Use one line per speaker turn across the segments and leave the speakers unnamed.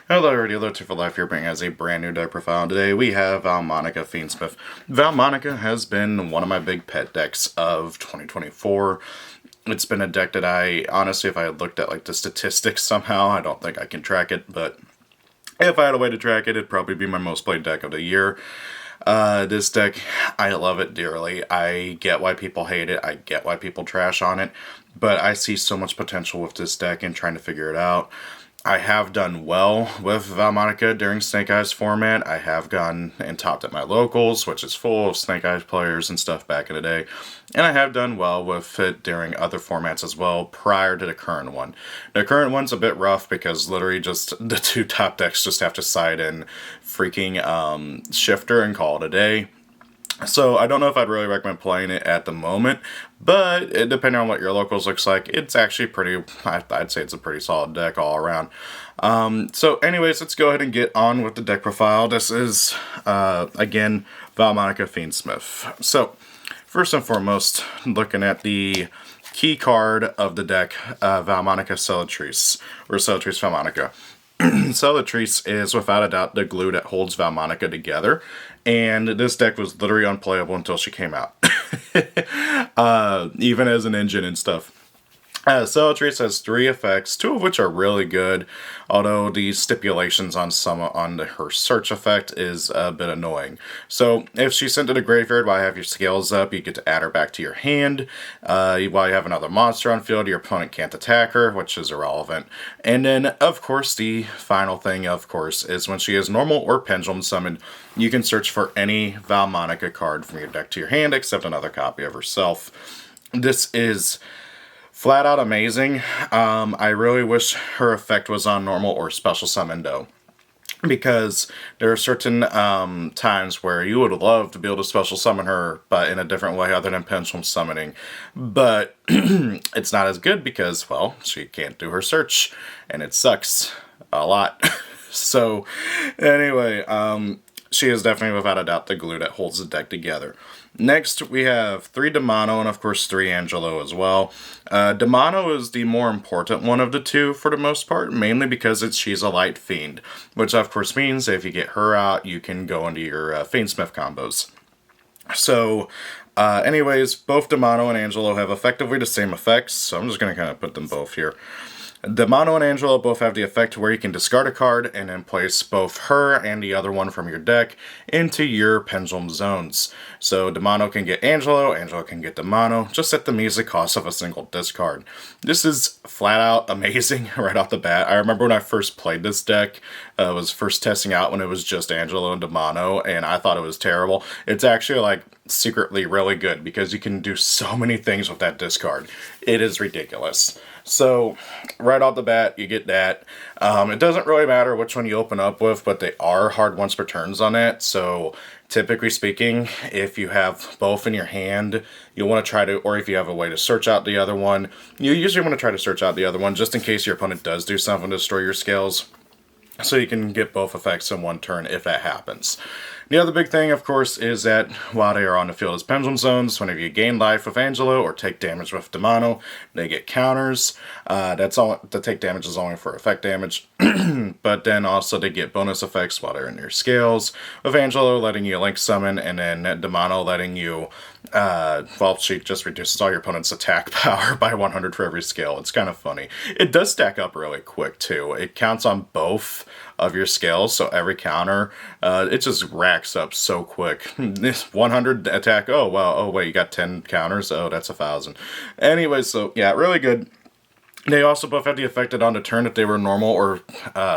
Hello, Radio 2 for Life here, bringing us a brand new deck profile. Today we have Vaalmonica Fiendsmith. Vaalmonica has been one of my big pet decks of 2024. It's been a deck that honestly, if I had looked at like the statistics somehow, I don't think I can track it, but if I had a way to track it, it'd probably be my most played deck of the year. This deck, I love it dearly. I get why people hate it. I get why people trash on it. But I see so much potential with this deck and trying to figure it out. I have done well with Vaalmonica during Snake Eyes format. I have gone and topped at my locals, which is full of Snake Eyes players and stuff back in the day. And I have done well with it during other formats as well prior to the current one. The current one's a bit rough because literally just the two top decks just have to side in freaking Shifter and call it a day. So I don't know if I'd really recommend playing it at the moment, but depending on what your locals looks like, it's actually I'd say it's a pretty solid deck all around. So anyways, let's go ahead and get on with the deck profile. This is, again, Vaalmonica Fiendsmith. So, first and foremost, looking at the key card of the deck, Vaalmonica Celatrice, or Celatrice Vaalmonica. Celatrice is without a doubt the glue that holds Vaalmonica together, and this deck was literally unplayable until she came out. Even as an engine and stuff. Celatrice has 3 effects, 2 of which are really good, although the stipulations on her search effect is a bit annoying. So, if she's sent to the graveyard while you have your scales up, you get to add her back to your hand. While you have another monster on field, your opponent can't attack her, which is irrelevant. And then, of course, the final thing, of course, is when she is normal or pendulum summoned, you can search for any Vaalmonica card from your deck to your hand, except another copy of herself. This is flat out amazing. I really wish her effect was on normal or special summon though, because there are certain times where you would love to be able to special summon her, but in a different way other than pendulum summoning. But it's not as good because, well, she can't do her search, and it sucks a lot. So, anyway, she is definitely without a doubt the glue that holds the deck together. Next, we have 3 Demano and, of course, 3 Angelo as well. Demano is the more important one of the 2 for the most part, mainly because she's a light fiend, which, of course, means if you get her out, you can go into your Fiendsmith combos. So, anyways, both Demano and Angelo have effectively the same effects, so I'm just going to kind of put them both here. Demano and Angelo both have the effect where you can discard a card and then place both her and the other one from your deck into your pendulum zones. So Demano can get Angelo, Angelo can get Demano, just at the measly cost of a single discard. This is flat out amazing right off the bat. I remember when I first played this deck, was first testing out when it was just Angelo and Demano, and I thought it was terrible. It's actually like secretly really good because you can do so many things with that discard. It is ridiculous. So, right off the bat, you get that. It doesn't really matter which one you open up with, but they are hard once per turns on it. So, typically speaking, if you have both in your hand, you'll want to try to, or if you have a way to search out the other one, you usually want to try to search out the other one just in case your opponent does do something to destroy your scales. So you can get both effects in one turn if that happens. The other big thing, of course, is that while they are on the field as pendulum zones, whenever you gain life with Angelo or take damage with Demano, they get counters. That's all. The take damage is only for effect damage, but then also they get bonus effects while they're in their scales. With Angelo letting you link summon, and then Demano letting you, well, she just reduces all your opponent's attack power by 100 for every scale. It's kind of funny. It does stack up really quick too. It counts on both of your scales, so every counter, it just racks up so quick. This 100 attack, oh wow, oh wait, you got 10 counters, oh that's 1,000. Anyway, so yeah, really good. They also both have the effect that on the turn if they were normal or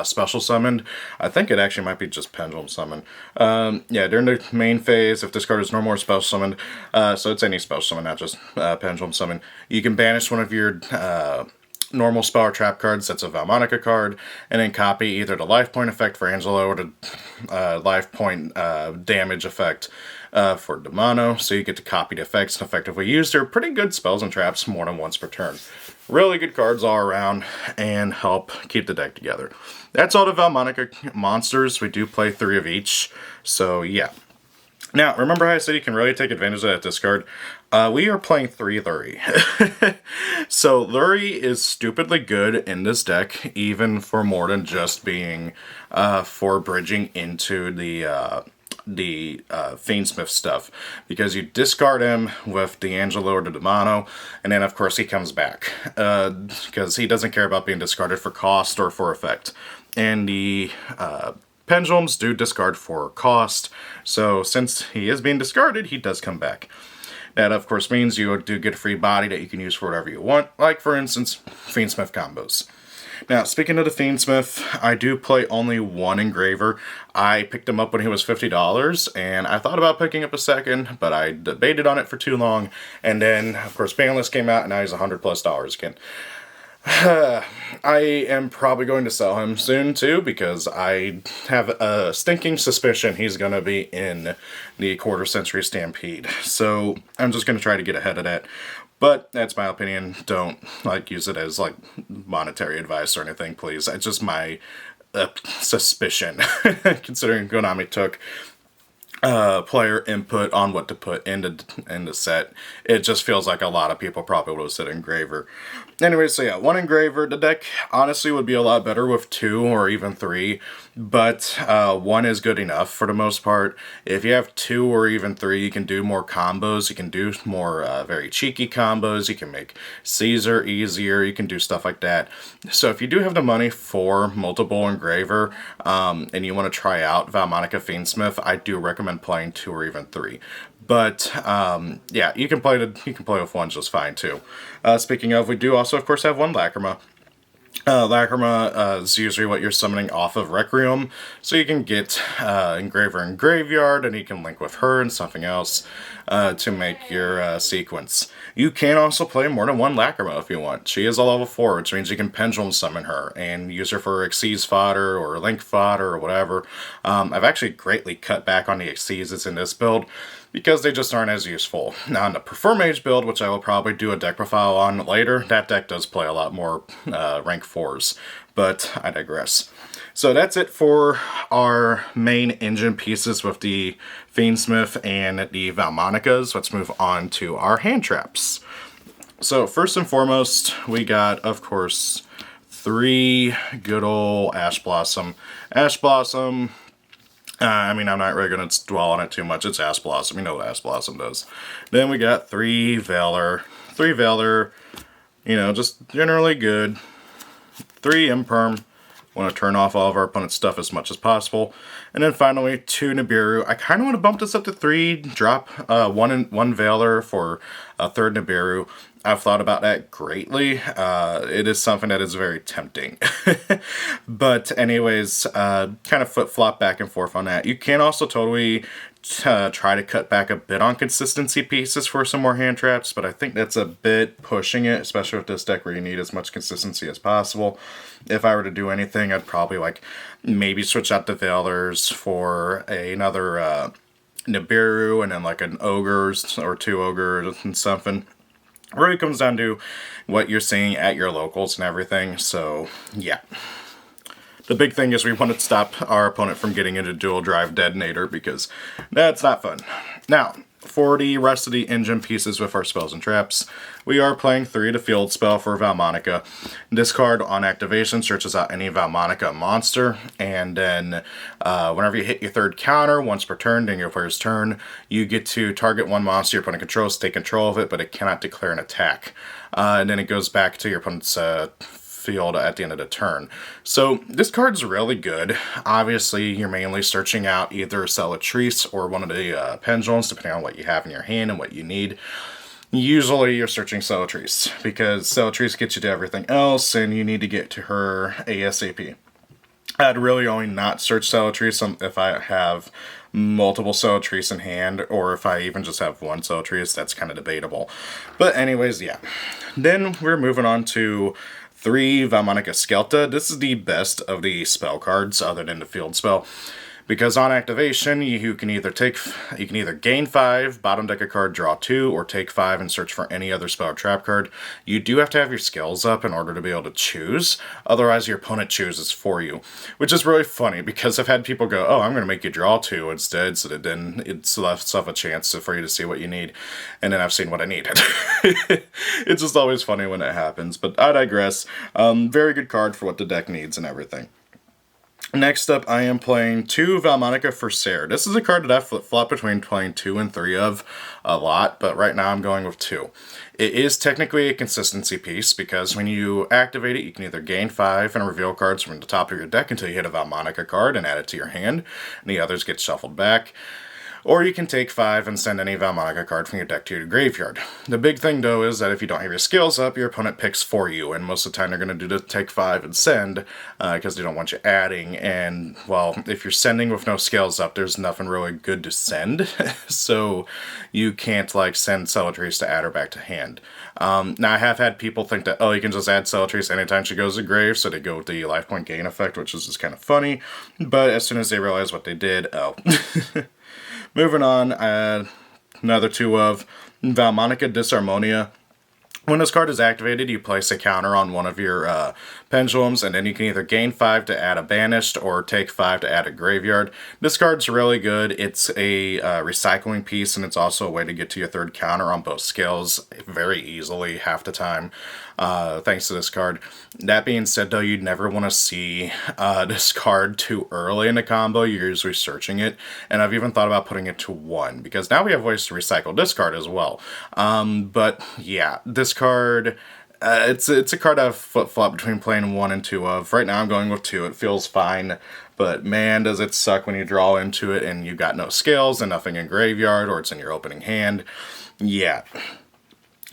special summoned. I think it actually might be just pendulum summon. Yeah, during the main phase, if this card is normal or special summoned, so it's any special summon, not just pendulum summon, you can banish one of your normal spell or trap cards, that's a Vaalmonica card, and then copy either the life point effect for Angelo or the life point damage effect for Demano, so you get to copy the effects and effectively use their pretty good spells and traps more than once per turn. Really good cards all around and help keep the deck together. That's all the Vaalmonica monsters. We do play 3 of each, so yeah. Now, remember how I said you can really take advantage of that discard? We are playing 3 Lurie. So, Lurie is stupidly good in this deck, even for more than just being for bridging into the Fiendsmith stuff, because you discard him with D'Angelo or Demano, and then of course he comes back, because he doesn't care about being discarded for cost or for effect. And the pendulums do discard for cost, so since he is being discarded, he does come back. That, of course, means you do get a free body that you can use for whatever you want, like, for instance, Fiendsmith combos. Now, speaking of the Fiendsmith, I do play only one engraver. I picked him up when he was $50, and I thought about picking up a second, but I debated on it for too long, and then, of course, Banlist came out, and now he's $100+ again. I am probably going to sell him soon, too, because I have a stinking suspicion he's going to be in the Quarter Century Stampede. So, I'm just going to try to get ahead of that. But, that's my opinion. Don't, use it as, monetary advice or anything, please. It's just my suspicion, considering Konami took player input on what to put into the set. It just feels like a lot of people probably would have said engraver. Anyway, so yeah, 1 engraver. The deck honestly would be a lot better with 2 or even 3, but 1 is good enough for the most part. If you have 2 or even 3, you can do more combos. You can do more very cheeky combos. You can make Caesar easier. You can do stuff like that. So if you do have the money for multiple engraver, and you want to try out Vaalmonica Fiendsmith, I do recommend playing 2 or even 3. But, yeah, you can play with 1 just fine, too. Speaking of, we do also, of course, have 1 Lacrima. Lacrima is usually what you're summoning off of Requiem, so you can get Engraver in Graveyard, and you can link with her and something else to make your sequence. You can also play more than 1 Lacrima if you want. She is a level 4, which means you can Pendulum Summon her and use her for Xyz fodder or Link fodder or whatever. I've actually greatly cut back on the Xyzs in this build, because they just aren't as useful. Now, in the Prefer Mage build, which I will probably do a deck profile on later, that deck does play a lot more rank 4s, but I digress. So that's it for our main engine pieces with the Fiendsmith and the Vaalmonicas. Let's move on to our hand traps. So first and foremost, we got, of course, 3 good old Ash Blossom. Ash Blossom, I mean, I'm not really going to dwell on it too much. It's Ash Blossom. You know what Ash Blossom does. Then we got 3 Valor. 3 Valor, you know, just generally good. 3 Imperm. Want to turn off all of our opponent's stuff as much as possible. And then finally, 2 Nibiru. I kind of want to bump this up to 3. Drop 1 Valor for a 3rd Nibiru. I've thought about that greatly. It is something that is very tempting. But anyways, kind of flip-flop back and forth on that. You can also totally try to cut back a bit on consistency pieces for some more hand traps, but I think that's a bit pushing it, especially with this deck where you need as much consistency as possible. If I were to do anything, I'd probably maybe switch out the Valors for another Nibiru and then an Ogre or 2 Ogres and something. It really comes down to what you're seeing at your locals and everything, so yeah. The big thing is we want to stop our opponent from getting into Dual Drive Detonator, because that's not fun. Now, for the rest of the engine pieces with our spells and traps, we are playing 3 to field spell for Vaalmonica. This card on activation searches out any Vaalmonica monster, and then whenever you hit your 3rd counter, once per turn during your player's turn, you get to target 1 monster your opponent controls, take control of it, but it cannot declare an attack. And then it goes back to your opponent's field at the end of the turn. So this card's really good. Obviously, you're mainly searching out either Cellatrice or one of the pendulums, depending on what you have in your hand and what you need. Usually you're searching Cellatrice, because Cellatrice gets you to everything else, and you need to get to her ASAP. I'd really only not search Cellatrice if I have multiple Cellatrice in hand, or if I even just have 1 Cellatrice. That's kind of debatable. But anyways, yeah. Then we're moving on to 3 Vaalmonica Skelta. This is the best of the spell cards, other than the field spell, because on activation you can either gain 5, bottom deck a card, draw 2, or take 5 and search for any other spell or trap card. You do have to have your skills up in order to be able to choose, otherwise your opponent chooses for you, which is really funny because I've had people go, oh, I'm going to make you draw 2 instead, so that then it's left a chance for you to see what you need, and then I've seen what I need. It's just always funny when it happens, but I digress. Very good card for what the deck needs and everything. Next up, I am playing 2 Vaalmonica Fiendsmith. This is a card that I flip-flop between playing 2 and 3 of a lot, but right now I'm going with 2. It is technically a consistency piece, because when you activate it, you can either gain 5 and reveal cards from the top of your deck until you hit a Vaalmonica card and add it to your hand, and the others get shuffled back. Or you can take 5 and send any Vaalmonica card from your deck to your graveyard. The big thing, though, is that if you don't have your skills up, your opponent picks for you, and most of the time they're going to do the take 5 and send, because they don't want you adding, and, well, if you're sending with no skills up, there's nothing really good to send, so you can't, like, send Cellatrice to add her back to hand. Now, I have had people think that, oh, you can just add Cellatrice anytime she goes to grave, so they go with the life point gain effect, which is just kind of funny, but as soon as they realize what they did, oh... Moving on, another 2 of Vaalmonica Disharmonia. When this card is activated, you place a counter on one of your pendulums, and then you can either gain 5 to add a banished, or take 5 to add a graveyard. This card's really good. It's a recycling piece, and it's also a way to get to your 3rd counter on both skills very easily, half the time, thanks to this card. That being said, though, you'd never want to see this card too early in the combo. You're usually searching it, and I've even thought about putting it to 1, because now we have ways to recycle this card as well. But yeah, this card... it's a card I've flip-flopped between playing 1 and 2 of. Right now I'm going with 2. It feels fine, but man, does it suck when you draw into it and you got no skills and nothing in graveyard, or it's in your opening hand. Yeah.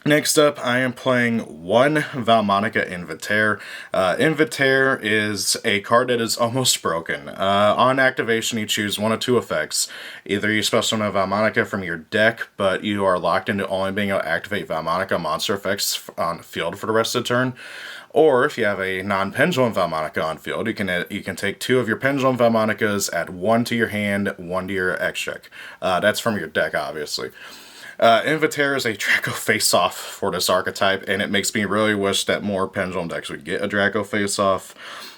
Next up, I am playing 1 Vaalmonica Inventaire. Inventaire is a card that is almost broken. On activation, you choose 1 of 2 effects. Either you special summon a Vaalmonica from your deck, but you are locked into only being able to activate Vaalmonica monster effects on the field for the rest of the turn. Or if you have a non-pendulum Vaalmonica on field, you can take 2 of your pendulum Vaalmonicas, add 1 to your hand, 1 to your exchequer. That's from your deck, obviously. Inventaire is a Draco face-off for this archetype, and it makes me really wish that more pendulum decks would get a Draco face-off.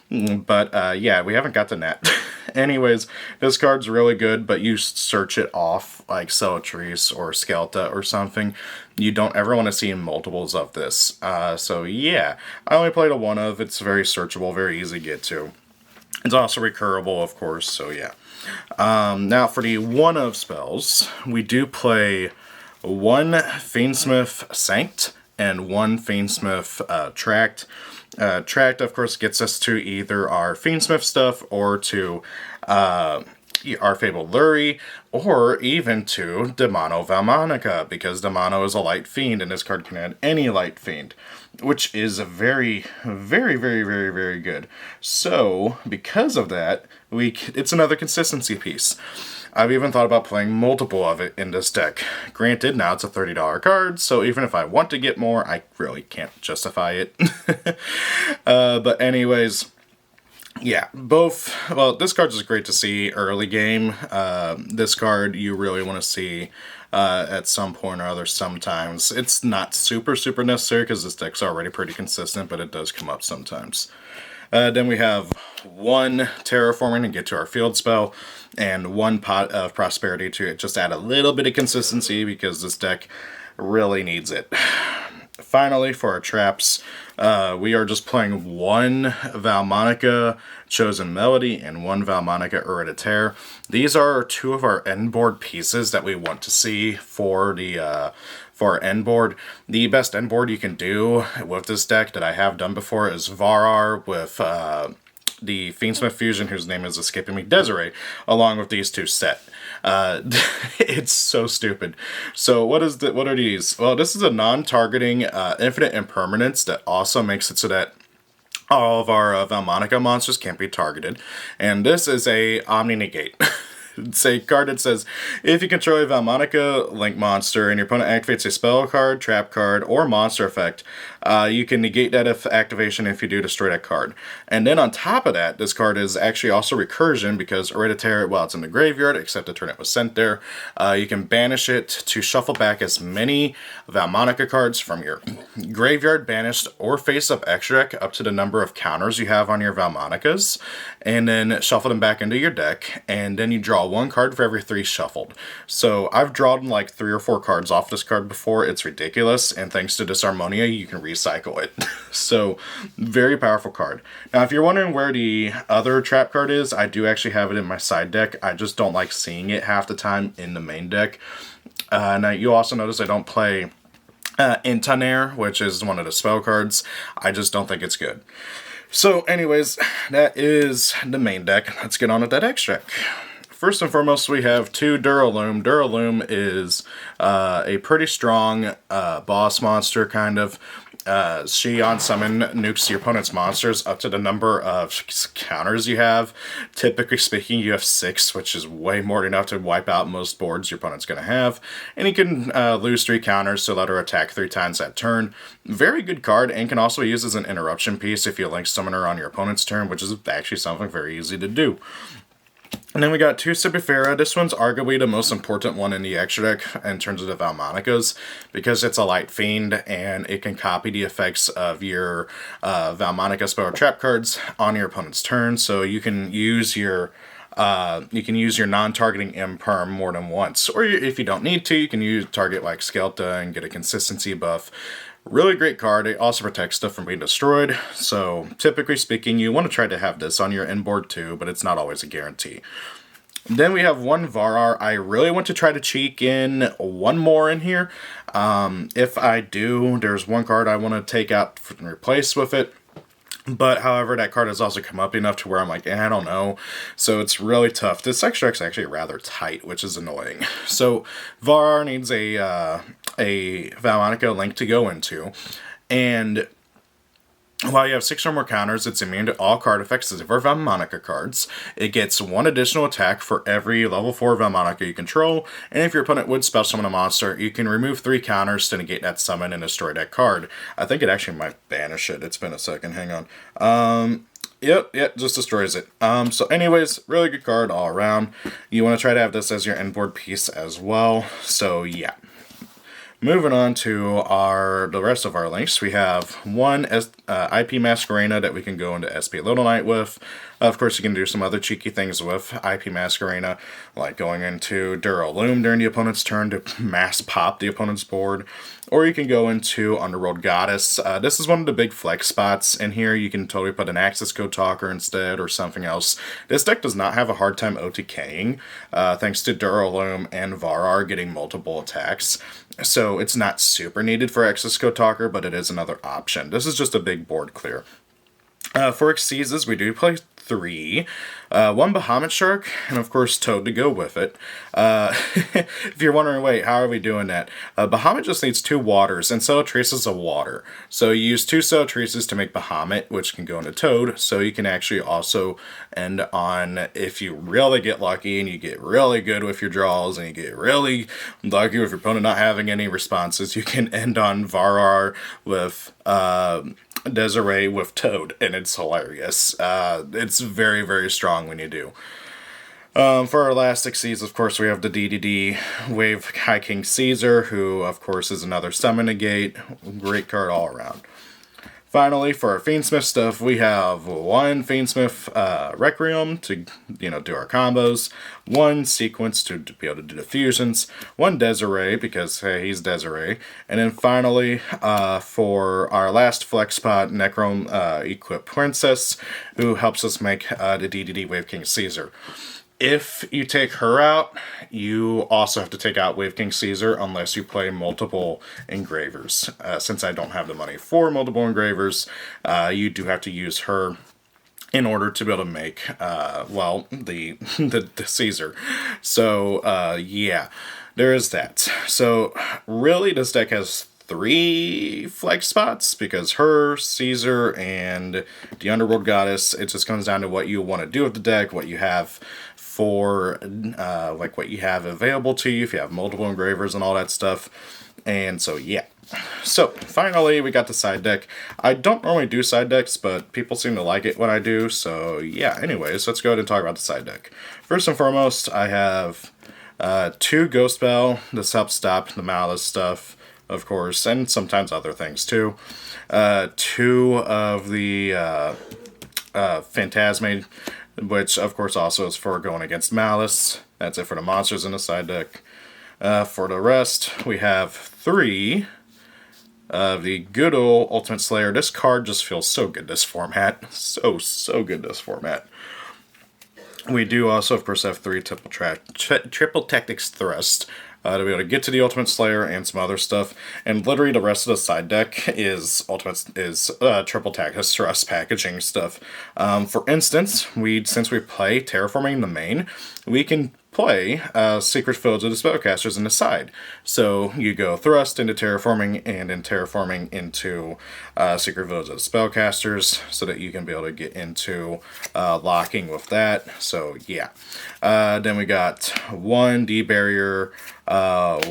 But, yeah, we haven't gotten that. Anyways, this card's really good, but you search it off, like Cellatrice or Skelta or something. You don't ever want to see multiples of this. So, yeah, I only played a 1 of. It's very searchable, very easy to get to. It's also recurable, of course, so yeah. Now, for the 1 of spells, we do play 1 Fiendsmith Sanct and 1 Fiendsmith Tract. Tract, of course, gets us to either our Fiendsmith stuff or to our Fabled Luri, or even to Demano Vaalmonica, because Demano is a light fiend, and this card can add any light fiend, which is very, very, very, very, very good. So, because of that, it's another consistency piece. I've even thought about playing multiple of it in this deck. Granted, now it's a $30 card, so even if I want to get more, I really can't justify it. But anyways, yeah, well, this card is great to see early game. This card you really want to see at some point or other sometimes. It's not super, super necessary because this deck's already pretty consistent, but it does come up sometimes. Then we have 1 Terraforming to get to our field spell, and 1 Pot of Prosperity to just add a little bit of consistency because this deck really needs it. Finally, for our traps, we are just playing 1 Vaalmonica Chosen Melody and 1 Vaalmonica Hereditaire. These are 2 of our end board pieces that we want to see for our end board. The best end board you can do with this deck that I have done before is Varar with the Fiendsmith Fusion, whose name is escaping me, Desiree, along with these 2 set. It's so stupid. So what are these? Well, this is a non-targeting infinite impermanence that also makes it so that all of our Vaalmonica monsters can't be targeted. And this is a Omni Negate. It's a card that says, if you control a Vaalmonica Link monster and your opponent activates a spell card, trap card, or monster effect, you can negate that activation. If you do, destroy that card. And then on top of that, this card is actually also recursion, because Hereditary, while it's in the graveyard, except the turn it was sent there, you can banish it to shuffle back as many Vaalmonica cards from your graveyard, banished, or face-up extra deck up to the number of counters you have on your Vaalmonicas, and then shuffle them back into your deck, and then you draw one card for every 3 shuffled. So I've drawn like 3 or 4 cards off this card before. It's ridiculous, and thanks to Disharmonia, you can recycle it. So, very powerful card. Now, if you're wondering where the other trap card is, I do actually have it in my side deck. I just don't like seeing it half the time in the main deck. Now, you also notice I don't play Intaner, which is one of the spell cards. I just don't think it's good. So, anyways, that is the main deck. Let's get on with that extract. First and foremost, we have 2 Duraloom. Duraloom is a pretty strong boss monster, kind of. She on summon nukes your opponent's monsters up to the number of counters you have. Typically speaking, you have 6, which is way more than enough to wipe out most boards your opponent's going to have. And you can lose 3 counters, so let her attack 3 times that turn. Very good card, and can also be used as an interruption piece if you link summon her on your opponent's turn, which is actually something very easy to do. And then we got 2 Sibifera. This one's arguably the most important one in the extra deck in terms of the Vaalmonicas, because it's a light fiend and it can copy the effects of your Vaalmonica spell or trap cards on your opponent's turn. So you can use your non-targeting imperm more than once, or if you don't need to, you can target like Skelta and get a consistency buff. Really great card. It also protects stuff from being destroyed, so typically speaking, you want to try to have this on your inboard too, but it's not always a guarantee. Then we have 1 Varar. I really want to try to cheek in 1 more in here. If I do, there's 1 card I want to take out and replace with it. But, however, that card has also come up enough to where I'm like, I don't know. So it's really tough. This extract's actually rather tight, which is annoying. So Varar needs a Vaalmonica Link to go into. And while you have 6 or more counters, it's immune to all card effects except for Vaalmonica cards. It gets 1 additional attack for every level 4 Vaalmonica you control, and if your opponent would spell summon a monster, you can remove 3 counters to negate that summon and destroy that card. I think it actually might banish it. It's been a second, hang on. Yep, just destroys it. So anyways, really good card all around. You want to try to have this as your inboard piece as well, so yeah. Moving on to the rest of our links, we have 1 IP Masquerena that we can go into SP Little Knight with. Of course, you can do some other cheeky things with IP Masquerena, like going into Duraloom during the opponent's turn to mass pop the opponent's board. Or you can go into Underworld Goddess. This is one of the big flex spots in here. You can totally put an access code talker instead or something else. This deck does not have a hard time OTKing, thanks to Duraloom and Varar getting multiple attacks. So it's not super needed for access code talker, but it is another option. This is just a big board clear. For Exceeds, we do play 3. 1 Bahamut Shark, and of course Toad to go with it. If you're wondering, wait, how are we doing that? Bahamut just needs 2 waters, and Celatrice is a water. So you use 2 Celatrices to make Bahamut, which can go into Toad, so you can actually also end on, if you really get lucky and you get really good with your draws, and you get really lucky with your opponent not having any responses, you can end on Varar with Desiree with Toad, and it's hilarious. It's very, very strong when you do. For our last Exceeds, of course, we have the DDD Wave High King Caesar, who, of course, is another summon negate. Great card all around. Finally, for our Fiendsmith stuff, we have 1 Fiendsmith Requiem to, do our combos, 1 Sequence to be able to do the fusions, 1 Desiree, because, hey, he's Desiree, and then finally, for our last flex spot, Necrom Equipped Princess, who helps us make the DDD Wave King Caesar. If you take her out, you also have to take out Wave King Caesar unless you play multiple engravers. Since I don't have the money for multiple engravers, you do have to use her in order to be able to make, the Caesar. So, yeah, there is that. So, really, this deck has 3 flex spots, because her, Caesar, and the Underworld Goddess, it just comes down to what you want to do with the deck, what you have for, like what you have available to you, if you have multiple engravers and all that stuff. And so, yeah. So, finally, we got the side deck. I don't normally do side decks, but people seem to like it when I do, so yeah. Anyways, let's go ahead and talk about the side deck. First and foremost, I have 2 Ghost Bell. This helps stop the Malice stuff, of course, and sometimes other things too. 2 of the Phantasmate, which of course also is for going against Malice. That's it for the monsters in the side deck. For the rest, we have 3 of the good old Ultimate Slayer. This card just feels so good this format. So good this format. We do also, of course, have 3 triple Tactics Thrust to be able to get to the Ultimate Slayer and some other stuff. And literally the rest of the side deck is triple Tactics Thrust packaging stuff. For instance, since we play Terraforming the main, we can play Secret Foes of the Spellcasters in the side. So you go Thrust into Terraforming, and in Terraforming into Secret Foes of the Spellcasters, so that you can be able to get into locking with that. So yeah. Then we got 1 D-Barrier, 1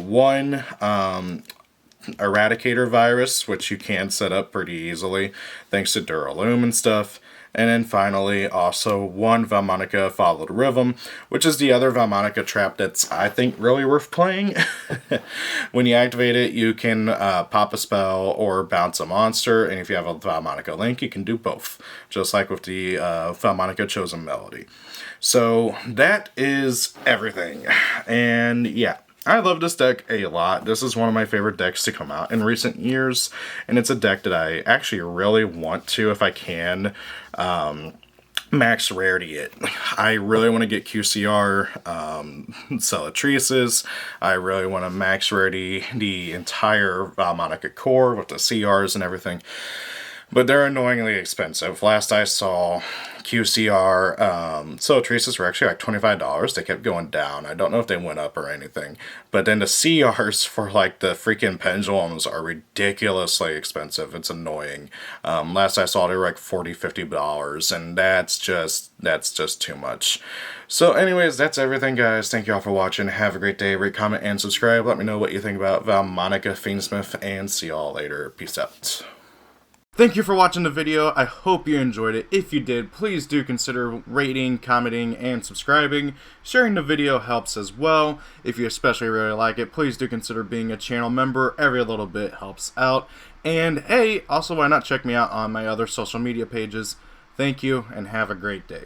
Eradicator Virus, which you can set up pretty easily thanks to Duralume and stuff. And then finally, also 1 Vaalmonica Followed Rhythm, which is the other Vaalmonica trap that's, I think, really worth playing. When you activate it, you can pop a spell or bounce a monster, and if you have a Vaalmonica Link, you can do both, just like with the Vaalmonica Chosen Melody. So that is everything, and yeah. I love this deck a lot. This is one of my favorite decks to come out in recent years, and it's a deck that I actually really want to, if I can, max rarity it. I really want to get QCR, Celatrices. I really want to max rarity the entire Vaalmonica core with the CRs and everything. But they're annoyingly expensive. Last I saw, QCR Celatrices were actually like $25. They kept going down. I don't know if they went up or anything. But then the CRs for like the freaking pendulums are ridiculously expensive. It's annoying. Last I saw, they were like $40, $50, and that's just too much. So anyways, that's everything, guys. Thank you all for watching. Have a great day. Rate, comment, and subscribe. Let me know what you think about Vaalmonica Fiendsmith, and see y'all later. Peace out. Thank you for watching the video. I hope you enjoyed it. If you did, please do consider rating, commenting, and subscribing. Sharing the video helps as well. If you especially really like it, please do consider being a channel member. Every little bit helps out. And hey, also why not check me out on my other social media pages. Thank you, and have a great day.